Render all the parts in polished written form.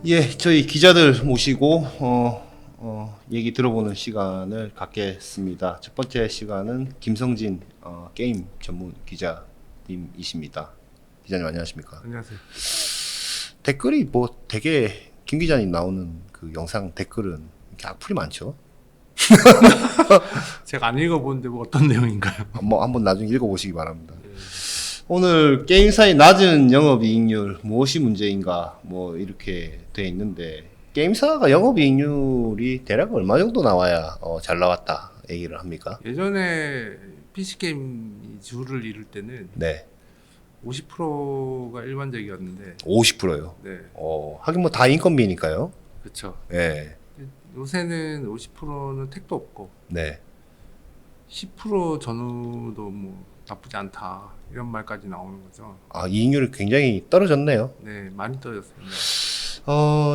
예, 저희 기자들 모시고 얘기 들어보는 시간을 갖겠습니다. 첫 번째 시간은 김성진 게임 전문 기자님이십니다. 기자님 안녕하십니까? 안녕하세요. 댓글이 뭐 되게 김 기자님 나오는 그 영상 댓글은 이렇게 악플이 많죠? 제가 안 읽어보는데 뭐 어떤 내용인가요? 뭐 한번 나중에 읽어보시기 바랍니다. 오늘 게임사의 낮은 영업이익률 무엇이 문제인가 뭐 이렇게 돼 있는데 게임사가 영업이익률이 대략 얼마 정도 나와야 잘 나왔다 얘기를 합니까? 예전에 PC 게임이 주를 이룰 때는 네, 50%가 일반적이었는데, 50%요. 네, 하긴 뭐 다 인건비니까요. 그렇죠. 예, 요새는 50%는 택도 없고 네. 10% 전후도 뭐 나쁘지 않다 이런 말까지 나오는 거죠. 아, 이익률이 굉장히 떨어졌네요. 네, 많이 떨어졌습니다.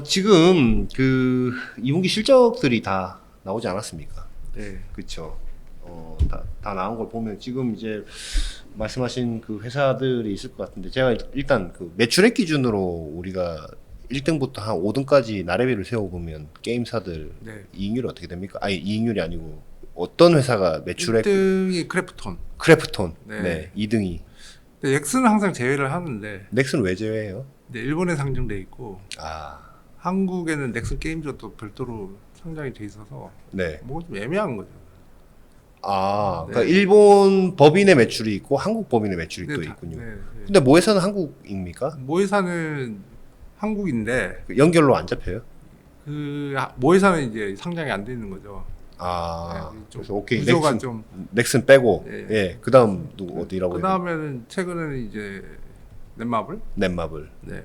지금 그 2분기 실적들이 다 나오지 않았습니까? 네, 그렇죠. 다 나온 걸 보면 지금 이제 말씀하신 그 회사들이 있을 것 같은데 제가 일단 그 매출액 기준으로 우리가 1등부터 한 5등까지 나래비를 세워보면 게임사들 네. 이익률이 어떻게 됩니까? 아니 이익률이 아니고 어떤 회사가 매출액 1등이 크래프톤. 크래프톤 네. 네 2등이 근데 엑스는 항상 제외를 하는데, 넥슨 왜 제외해요? 근데 일본에 상장돼 있고 아, 한국에는 넥슨 게임즈가 또 별도로 상장이 돼 있어서 네. 뭐가 좀 애매한 거죠. 아, 네. 그러니까 일본 법인의 매출이 있고 한국 법인의 매출이 또 네, 있군요. 네, 네. 근데 모회사는 한국입니까? 모회사는 한국인데 그 연결로 안 잡혀요? 그 모회사는 이제 상장이 안 돼 있는 거죠. 아, 네, 좀 그래서 오케이 구조가 넥슨 좀. 넥슨 빼고 예. 예, 그다음 누구 어디라고 그 해요? 다음에는 최근에는 이제 넷마블, 넷마블, 네.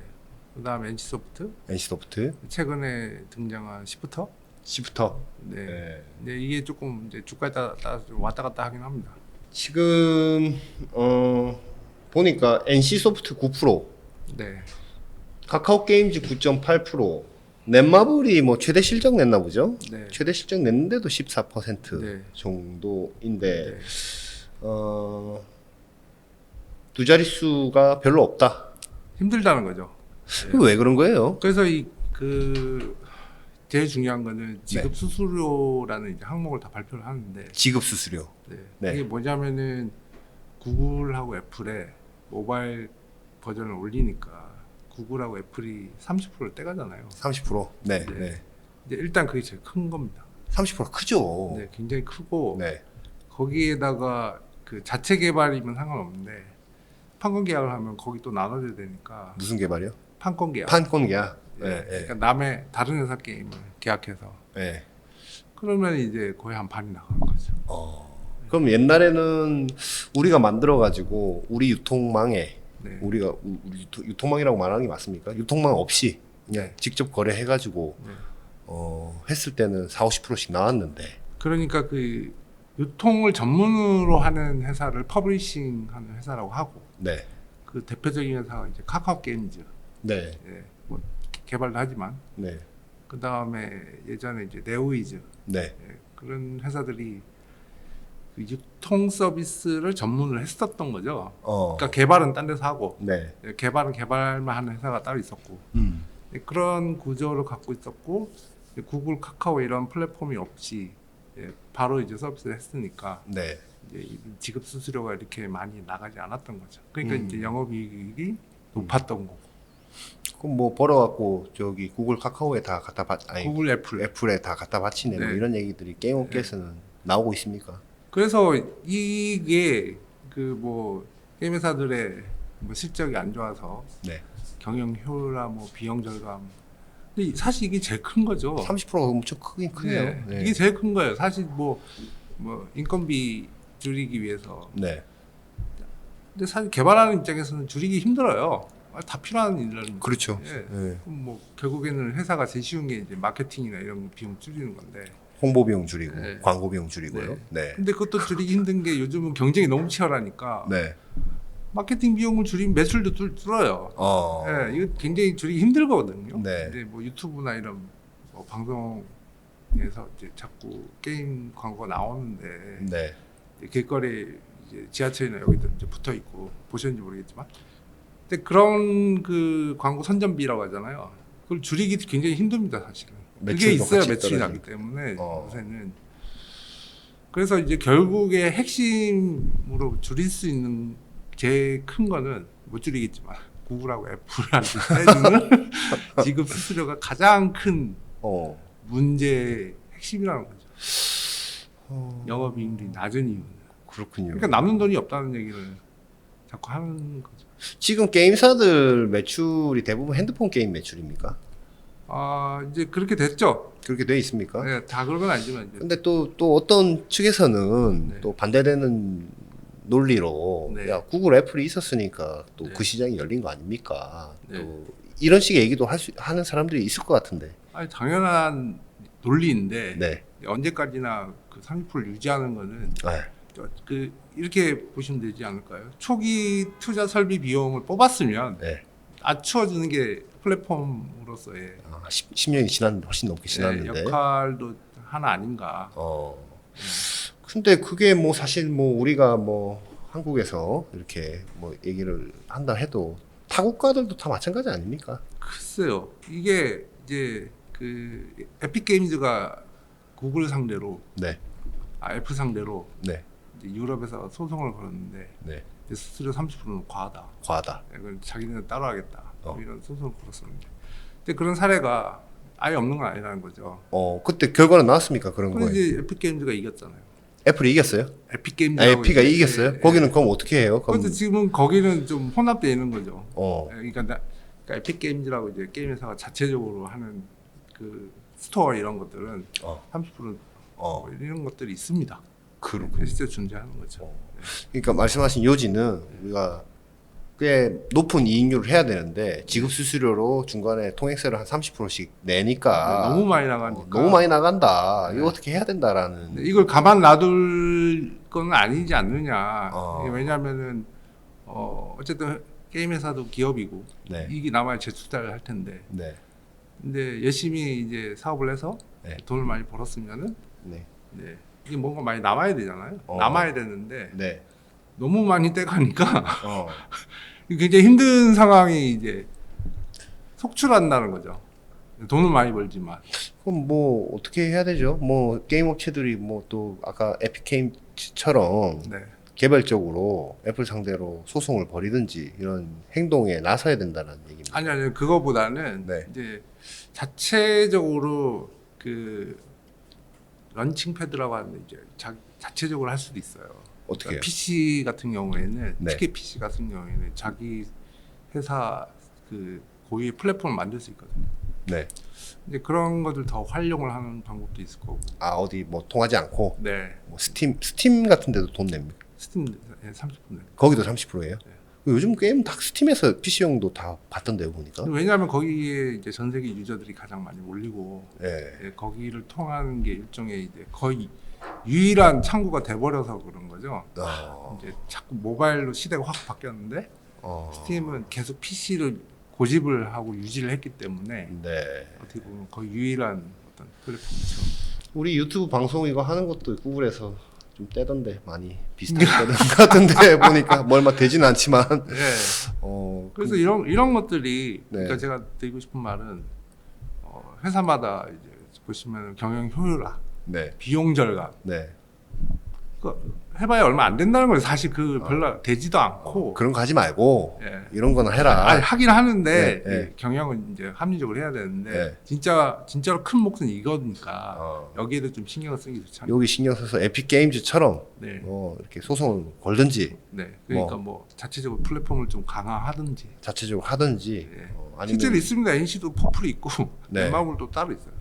그 다음에 NC소프트, NC소프트, 최근에 등장한 시프터. 시프터. 네. 예. 근데 이게 조금 이제 주가에 따라 좀 왔다 갔다 하긴 합니다. 지금 보니까 NC소프트 9%, 네. 카카오 게임즈 9.8%, 넷마블이 뭐 최대 실적 냈나 보죠? 네. 최대 실적 냈는데도 14% 네. 정도인데 네. 두 자릿수가 별로 없다. 힘들다는 거죠. 그럼 왜 그런 거예요? 그래서 그 제일 중요한 거는 지급 네. 수수료라는 이제 항목을 다 발표를 하는데, 지급 수수료. 네. 네. 이게 뭐냐면은 구글하고 애플에 모바일 버전을 올리니까 구글하고 애플이 30%를 떼가잖아요. 30%. 네, 네. 네. 이제 일단 그게 제일 큰 겁니다. 30% 크죠. 네, 굉장히 크고 네. 거기에다가 그 자체 개발이면 상관없는데 판권 계약을 하면 거기 또 나눠줘야 되니까 무슨 개발이요? 판권 계약. 판권 계약. 예. 네, 네. 그러니까 남의 다른 회사 게임을 계약해서 네. 그러면 이제 거의 한 반이 나가는 거죠. 그럼 옛날에는 우리가 만들어 가지고 우리 유통망에 네. 우리가 우리 유통망이라고 말하는 게 맞습니까? 유통망 없이 그냥 직접 거래해 가지고 네. 했을 때는 40~50%씩 나왔는데 그러니까 그 유통을 전문으로 하는 회사를 퍼블리싱하는 회사라고 하고 네. 그 대표적인 회사가 이제 카카오 게임즈, 네. 예, 뭐 개발도 하지만 네. 그 다음에 예전에 이제 네오이즈, 네. 예, 그런 회사들이 그 유통 서비스를 전문을 했었던 거죠. 그러니까 개발은 딴 데서 하고, 네. 예, 개발은 개발만 하는 회사가 따로 있었고, 예, 그런 구조를 갖고 있었고, 예, 구글, 카카오 이런 플랫폼이 없이 예, 바로 이제 서비스를 했으니까 네. 이제 이 지급 수수료가 이렇게 많이 나가지 않았던 거죠. 그러니까 음. 이제 영업이익이 높았던 거고. 그럼 뭐 벌어 갖고 저기 구글 카카오에 다 갖다 아니 구글, 애플. 애플에 다 갖다 바치네 뭐 네. 이런 얘기들이 게임 업계에서는 나오고 있습니까? 그래서 이게 그 뭐 게임 회사들의 뭐 실적이 안 좋아서 네. 경영 효율화, 뭐 비용 절감. 근데 사실 이게 제일 큰 거죠. 30%가 엄청 크긴 크네요. 네. 네. 이게 제일 큰 거예요. 사실 뭐 인건비 줄이기 위해서. 네. 근데 사실 개발하는 입장에서는 줄이기 힘들어요. 다 필요한 일은. 그렇죠. 예. 네. 그럼 뭐 결국에는 회사가 제일 쉬운 게 이제 마케팅이나 이런 비용 줄이는 건데. 홍보 비용 줄이고 네. 광고 비용 줄이고요. 네. 근데 그것도 줄이기 힘든 게 요즘은 경쟁이 너무 치열하니까 네. 마케팅 비용을 줄이면 매출도 줄어요. 예, 이거 굉장히 줄이기 힘들거든요. 네. 근데 뭐 유튜브나 이런 뭐 방송에서 이제 자꾸 게임 광고가 나오는데 네. 길거리 이제 지하철이나 여기도 이제 붙어 있고 보셨는지 모르겠지만, 근데 그런 그 광고 선전비라고 하잖아요. 그걸 줄이기 굉장히 힘듭니다, 사실은. 그게 매출도 있어야 같이 매출이 떨어지고. 나기 때문에 어. 요새는. 그래서 이제 결국에 핵심으로 줄일 수 있는 제일 큰 거는 못 줄이겠지만 구글하고 애플한테 해주는 지급 수수료가 가장 큰 어. 문제의 핵심이라는 거죠. 어. 영업이익률이 낮은 이유는. 그렇군요. 그러니까 남는 돈이 없다는 얘기를 자꾸 하는 거죠. 지금 게임사들 매출이 대부분 핸드폰 게임 매출입니까? 아 이제 그렇게 됐죠. 그렇게 돼 있습니까? 네, 다 그런 건 아니지만 이제 근데 또 어떤 측에서는 네. 또 반대되는 논리로 네. 야 구글 애플이 있었으니까 또 네. 그 시장이 열린 거 아닙니까? 네. 또 이런 식의 얘기도 하는 사람들이 있을 것 같은데. 아니 당연한 논리인데 네. 언제까지나 그 30%를 유지하는 거는 네. 그 이렇게 보시면 되지 않을까요? 초기 투자 설비 비용을 뽑았으면 네. 낮춰주는 게 플랫폼으로서의 10년이 지났는데 훨씬 넘게 지났는데. 역할도 하나 아닌가. 근데 그게 뭐 사실 뭐 우리가 뭐 한국에서 이렇게 뭐 얘기를 한다 해도 타국가들도 다 마찬가지 아닙니까? 글쎄요. 이게 이제 그 에픽 게임즈가 구글 상대로 네. 애플 상대로 네. 이제 유럽에서 소송을 걸었는데 네. 이제 수수료 30%는 과하다. 과하다. 이건 자기네는 따로 하겠다. 어. 이런 소송을 걸었었는데. 근데 그런 사례가 아예 없는 건 아니라는 거죠. 그때 결과는 나왔습니까? 그런 그런데 거에. 이제 에픽 게임즈가 이겼잖아요. 애플이 이겼어요? 에픽 게임즈. 에픽가 이겼어요? 거기는 그럼 어떻게 해요? 그런데 지금은 거기는 좀 혼합되어 있는 거죠. 어. 그러니까 에픽 게임즈라고 이제 게임 회사가 자체적으로 하는 그 스토어 이런 것들은 30% 이런 것들이 있습니다. 그렇군요. 실제 존재하는 거죠. 그러니까 말씀하신 요지는 우리가 꽤 높은 이익률을 해야 되는데 지급 수수료로 중간에 통행세를 한 30%씩 내니까 너무 많이 나가니까 너무 많이 나간다. 네. 이거 어떻게 해야 된다라는. 이걸 가만 놔둘 건 아니지 않느냐. 어. 왜냐하면은 어쨌든 게임 회사도 기업이고 네. 이익이 남아야 재투자를 할 텐데. 네. 근데 열심히 이제 사업을 해서 네. 돈을 많이 벌었으면은 네. 네. 이게 뭔가 많이 남아야 되잖아요. 남아야 되는데 네. 너무 많이 떼가니까 어. 굉장히 힘든 상황이 이제 속출한다는 거죠. 돈은 많이 벌지만. 그럼 뭐 어떻게 해야 되죠? 뭐 게임 업체들이 뭐 또 아까 에픽 게임처럼 네. 개별적으로 애플 상대로 소송을 벌이든지 이런 행동에 나서야 된다는 얘기입니다. 아니 그거보다는 네. 이제 자체적으로 그 런칭 패드라고 하는데 이제 자체적으로 할 수도 있어요. 어떻게 해요? 그러니까 PC 같은 경우에는 네. 특히 PC 같은 경우에는 자기 회사 그 고유의 플랫폼을 만들 수 있거든요. 네. 이제 그런 것들 더 활용을 하는 방법도 있을 거고. 어디 뭐 통하지 않고 네. 뭐 스팀 같은 데도 돈 냅니까? 스팀 30%. 거기도 30%예요? 요즘 게임 다 스팀에서 PC용도 다 받던데요 보니까. 왜냐하면 거기에 이제 전 세계 유저들이 가장 많이 몰리고 네. 거기를 통하는 게 일종의 이제 거의 유일한 창구가 돼버려서 그런 거죠. 이제 자꾸 모바일로 시대가 확 바뀌었는데 스팀은 계속 PC를 고집을 하고 유지를 했기 때문에 네. 어떻게 보면 거의 유일한 어떤 플랫폼이죠. 우리 유튜브 방송 이거 하는 것도 구글에서 좀 떼던데 많이 비슷하게 떼던 것 같은데 보니까 뭐 얼마 되지는 않지만. 네. 그래서 그, 이런 것들이 네. 그러니까 제가 드리고 싶은 말은 회사마다 이제 보시면 경영 효율화, 네. 비용 절감, 네. 해봐야 얼마 안 된다는 거예요. 사실 그 별로 되지도 않고. 그런 거 하지 말고 예. 이런 거는 해라. 아니, 하긴 하는데 네, 네. 이 경영은 이제 합리적으로 해야 되는데 네. 진짜로 큰 몫은 이거니까 여기에도 좀 신경을 쓰는 게 좋잖아요. 여기 신경 써서 에픽 게임즈처럼 네. 이렇게 소송을 걸든지 네. 그러니까 뭐 자체적으로 플랫폼을 좀 강화하든지. 자체적으로 하든지 네. 아니면 실제로 있습니다. NC도 퍼플이 있고 네. 넷마블도 따로 있어요.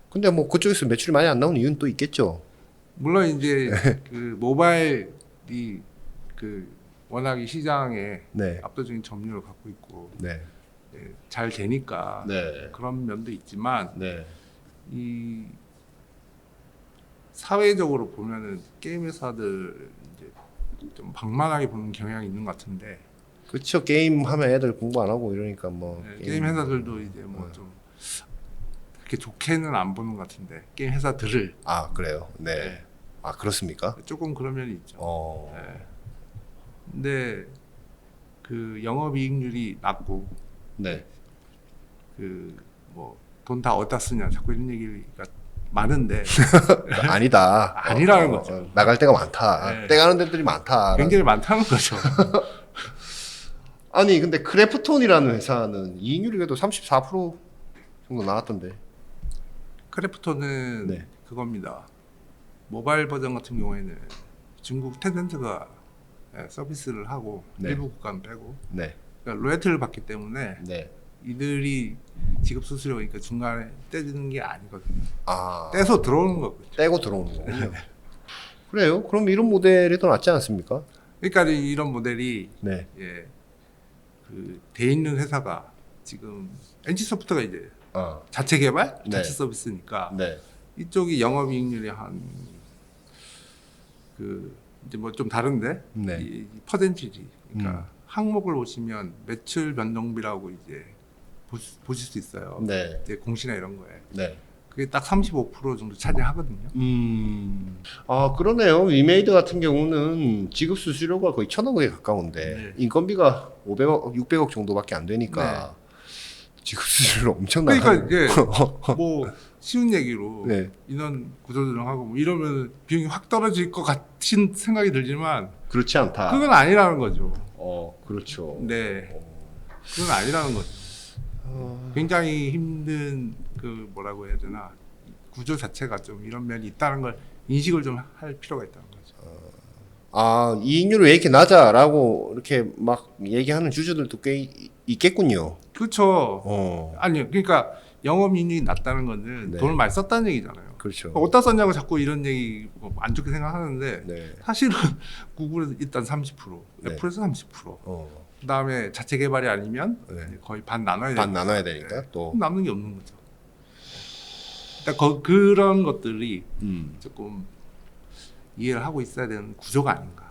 근데 뭐 그쪽에서 매출이 많이 안 나오는 이유는 또 있겠죠. 물론 이제 그 모바일이 그 워낙에 시장에 네. 압도적인 점유율을 갖고 있고 네. 잘 되니까 네. 그런 면도 있지만 네. 이 사회적으로 보면은 게임 회사들 이제 좀 방망하게 보는 경향이 있는 것 같은데 그렇죠. 게임 하면 애들 공부 안 하고 이러니까 뭐 게임 회사들도 이제 뭐 좀 그렇게 좋게는 안 보는 것 같은데 게임 회사들을 그래요. 네. 그렇습니까? 조금 그런 면이 있죠. 네. 근데 그 영업이익률이 낮고 네. 그 뭐 돈 다 어디다 쓰냐 자꾸 이런 얘기가 많은데 아니다. 아니라는 거죠. 나갈 데가 많다. 네. 떼가는 데들이 많다. 굉장히 많다는 거죠. 아니 근데 크래프톤이라는 회사는 이익률이 그래도 34% 정도 나왔던데. 크래프톤은 네. 그겁니다. 모바일 버전 같은 경우에는 중국 텐센트가 서비스를 하고 네. 일부 국가는 빼고 네. 그러니까 로열티를 받기 때문에 네. 이들이 지급 수수료니까 중간에 떼주는 게 아니거든요. 아. 떼서 들어오는 거거든요. 떼고 들어오는 거군요. 그래요? 그럼 이런 모델이 더 낫지 않습니까? 그러니까 이런 모델이 네. 예, 그돼 있는 회사가 지금 NC소프트가 이제 아. 자체 개발, 네. 자체 서비스니까 네. 이쪽이 영업이익률이 한 그 이제 뭐 좀 다른데 네. 이 퍼센티지 그러니까 항목을 보시면 매출 변동비라고 이제 보실 수 있어요. 네. 이제 공시나 이런 거에 네. 그게 딱 35% 정도 차지하거든요. 아, 그러네요. 위메이드 같은 경우는 지급 수수료가 거의 1,000억에 가까운데 네. 인건비가 500억, 600억 정도밖에 안 되니까 지급 수수료 엄청 그러니까 나가요. 이게 뭐 쉬운 얘기로 네. 인원 구조 조정하고 뭐 이러면 비용이 확 떨어질 것 같은 생각이 들지만 그렇지 않다. 그건 아니라는 거죠. 그렇죠. 네, 그건 아니라는 거죠. 굉장히 힘든 그 뭐라고 해야 되나 구조 자체가 좀 이런 면이 있다는 걸 인식을 좀 할 필요가 있다는 거죠. 아, 이익률이 왜 이렇게 낮아라고 이렇게 막 얘기하는 주주들도 꽤 있겠군요. 그렇죠. 아니 그러니까 영업이익률이 낮다는 거는 네. 돈을 많이 썼다는 얘기잖아요. 그렇죠. 어디다 썼냐고 자꾸 이런 얘기 뭐안 좋게 생각하는데 네. 사실은 구글에서 일단 30%, 네. 애플에서 30%, 그다음에 자체 개발이 아니면 네. 거의 반 나눠야 반 되니까. 나눠야 되니까 또. 남는 게 없는 거죠. 그러니까 그런 것들이 조금 이해를 하고 있어야 되는 구조가 아닌가.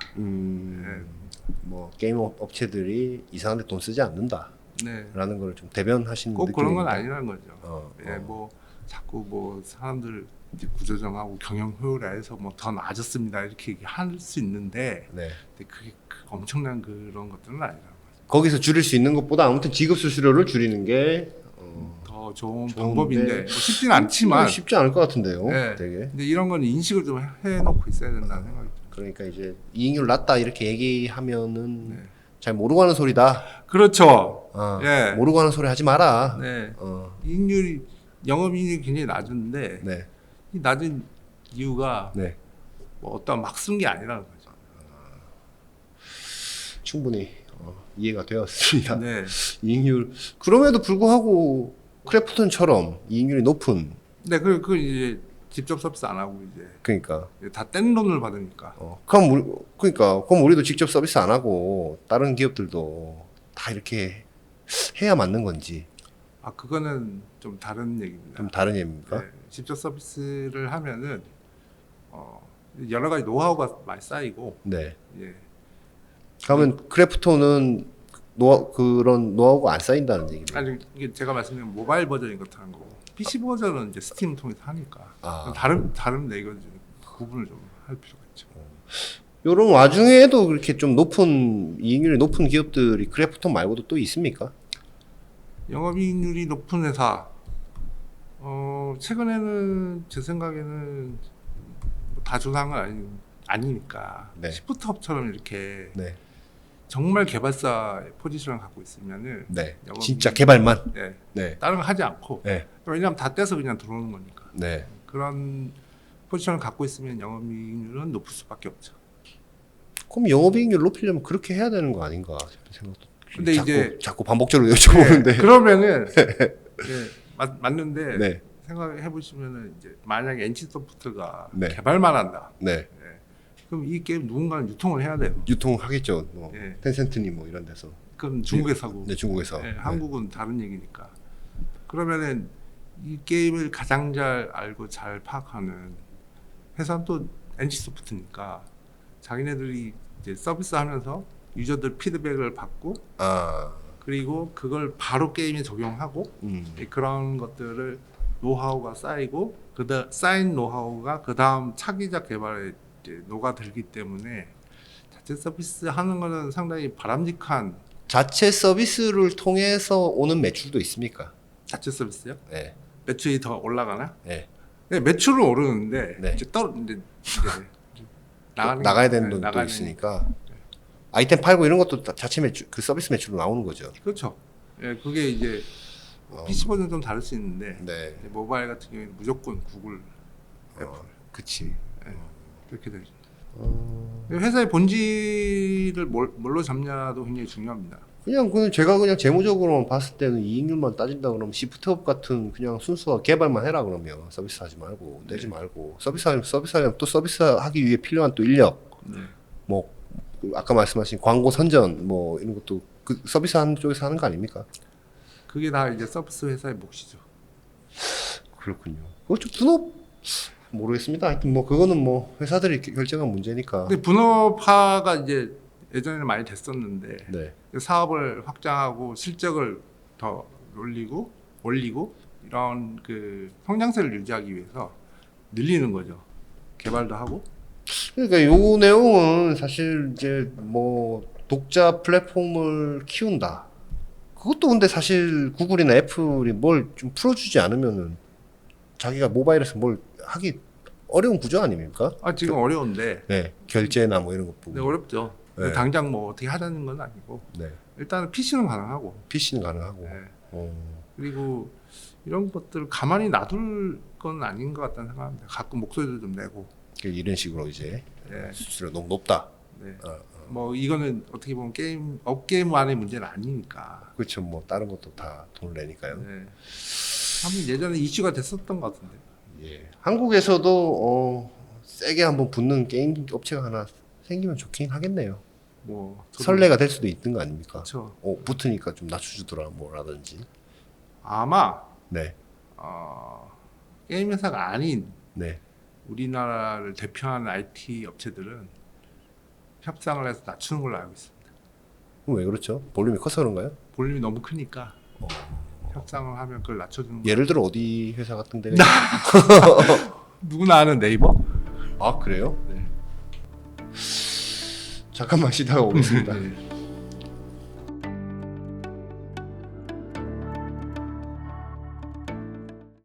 뭐 게임 업체들이 이상한데 돈 쓰지 않는다라는 네. 걸 좀 대변하시는 꼭 그런 건 느낌입니다. 아니라는 거죠. 예, 뭐 자꾸 뭐 사람들 이제 구조정하고 경영 효율화해서 뭐 더 나아졌습니다 이렇게 얘기할 수 있는데, 네. 근데 그게 엄청난 그런 것들은 아니라는 거죠. 거기서 줄일 수 있는 것보다 아무튼 지급 수수료를 줄이는 게 더 좋은 좋은데 방법인데 뭐 쉽지는 않지만, 쉽지 않을 것 같은데요. 네. 되게. 근데 이런 건 인식을 좀 해놓고 있어야 된다는 생각이 들어요. 그러니까 이제 이익률 낮다 이렇게 얘기하면은 네. 잘 모르고 하는 소리다. 그렇죠. 어, 예. 모르고 하는 소리 하지 마라. 네. 어, 이익률이 영업이익률이 굉장히 낮은데 네, 이 낮은 이유가 네. 뭐 어떤 막 쓴 게 아니라는 거죠. 충분히 이해가 되었습니다. 네. 이익률 그럼에도 불구하고 크래프톤처럼 이익률이 높은 네, 그 이제 직접 서비스 안 하고 이제 그러니까 다 뗀 돈을 받으니까. 그럼 우리도 직접 서비스 안 하고 다른 기업들도 다 이렇게 해야 맞는 건지 아, 그거는 좀 다른 얘기입니다. 좀 다른 얘기입니까? 네, 직접 서비스를 하면은 여러 가지 노하우가 많이 쌓이고, 네. 예, 그러면 크래프톤은 그런 노하우가 안 쌓인다는 얘기죠. 아니 이게 제가 말씀드린 모바일 버전인 것하는 거고, PC 버전은 이제 스팀 통해서 하니까 아. 다른 이건 좀 구분을 좀 할 필요가 있죠. 이런 와중에도 그렇게 좀 높은 이익률이 높은 기업들이 크래프톤 말고도 또 있습니까? 영업이익률이 높은 회사, 최근에는 제 생각에는 다주상은 아니니까 네. 시프트업처럼 이렇게 네. 정말 개발사의 포지션을 갖고 있으면은 네. 영업이익- 진짜 개발만. 네, 네. 다른 거 하지 않고, 네. 왜냐하면 다 떼서 그냥 들어오는 거니까. 네. 그런 포지션을 갖고 있으면 영업이익률은 높을 수밖에 없죠. 그럼 영업이익률 높이려면 그렇게 해야 되는 거 아닌가 싶은 생각도. 근데 자꾸 반복적으로 여쭤보는데. 네, 그러면은 맞는데 네. 생각해 보시면은 이제 만약에 NC소프트가 네. 개발만 한다. 네. 그럼 이 게임 누군가는 유통을 해야 돼요. 유통하겠죠. 뭐 네. 텐센트니 뭐 이런 데서. 그럼 중국에서 하고, 네, 중국에서. 네, 한국은 다른 얘기니까. 그러면은 이 게임을 가장 잘 알고 잘 파악하는 회사는 또 NC소프트니까 자기네들이 이제 서비스하면서 유저들 피드백을 받고, 아. 그리고 그걸 바로 게임에 적용하고, 그런 것들을 노하우가 쌓이고, 쌓인 노하우가 그 다음 차기작 개발에 이제 녹아들기 때문에 자체 서비스 하는 거는 상당히 바람직한. 자체 서비스를 통해서 오는 매출도 있습니까? 자체 서비스요? 네. 매출이 더 올라가나? 네. 네, 매출은 오르는데 네. 이제 나가야 되는 돈도 나가는- 있으니까 아이템 팔고 이런 것도 다 자체 매출 그 서비스 매출로 나오는 거죠. 그렇죠. 예, 그게 이제 PC 버전 좀 다를 수 있는데 네. 이제 모바일 같은 경우에는 무조건 구글, 애플 그치. 이렇게 되죠. 회사의 본질을 뭘로 잡냐도 굉장히 중요합니다. 그냥 제가 그냥 재무적으로 봤을 때는 이익률만 따진다 그러면 시프트업 같은 그냥 순수한 개발만 해라 그러면 서비스 하지 말고 내지 말고 서비스하면 또 서비스하기 위해 필요한 또 인력 뭐 아까 말씀하신 광고 선전 뭐 이런 것도 그 서비스 하는 쪽에서 하는 거 아닙니까? 그게 다 이제 서비스 회사의 몫이죠. 그렇군요. 그거 좀 분업 모르겠습니다. 하여튼 뭐 그거는 뭐 회사들이 결정한 문제니까. 근데 분업화가 이제 예전에는 많이 됐었는데 네. 사업을 확장하고 실적을 더 올리고 이런 그 성장세를 유지하기 위해서 늘리는 거죠. 개발도 하고. 그러니까 요 내용은 사실 이제 뭐 독자 플랫폼을 키운다. 그것도 근데 사실 구글이나 애플이 뭘 좀 풀어주지 않으면은 자기가 모바일에서 뭘 하기 어려운 구조 아닙니까? 지금 어려운데. 네, 결제나 뭐 이런 것 보고. 네, 어렵죠. 네. 당장 뭐 어떻게 하자는 건 아니고 네, 일단은 PC는 가능하고. PC는 가능하고. 네. 그리고 이런 것들을 가만히 놔둘 건 아닌 것 같다는 생각합니다. 가끔 목소리도 좀 내고. 이런 식으로 이제 네. 수수료가 너무 높다. 네. 어, 뭐 이거는 어떻게 보면 게임 업계만의 문제는 아니니까. 그렇죠. 뭐 다른 것도 다 돈을 내니까요. 네. 한번 예전에 이슈가 됐었던 것 같은데. 예. 한국에서도 세게 한번 붙는 게임 업체가 하나 생기면 좋긴 하겠네요. 뭐 저도 설레가 될 수도 있는 거 아닙니까? 그렇죠. 붙으니까 좀 낮춰주더라 뭐라든지. 아마 네, 게임 회사가 아닌 네. 우리나라를 대표하는 IT 업체들은 협상을 해서 낮추는 걸로 알고 있습니다. 그럼 왜 그렇죠? 볼륨이 커서 그런가요? 볼륨이 너무 크니까 협상을 하면 그걸 낮춰주는 거. 예를 들어 어디 회사 같은 데가 누구나 아는 네이버? 아 그래요? 네. 잠깐만 쉬다가 오겠습니다. 네.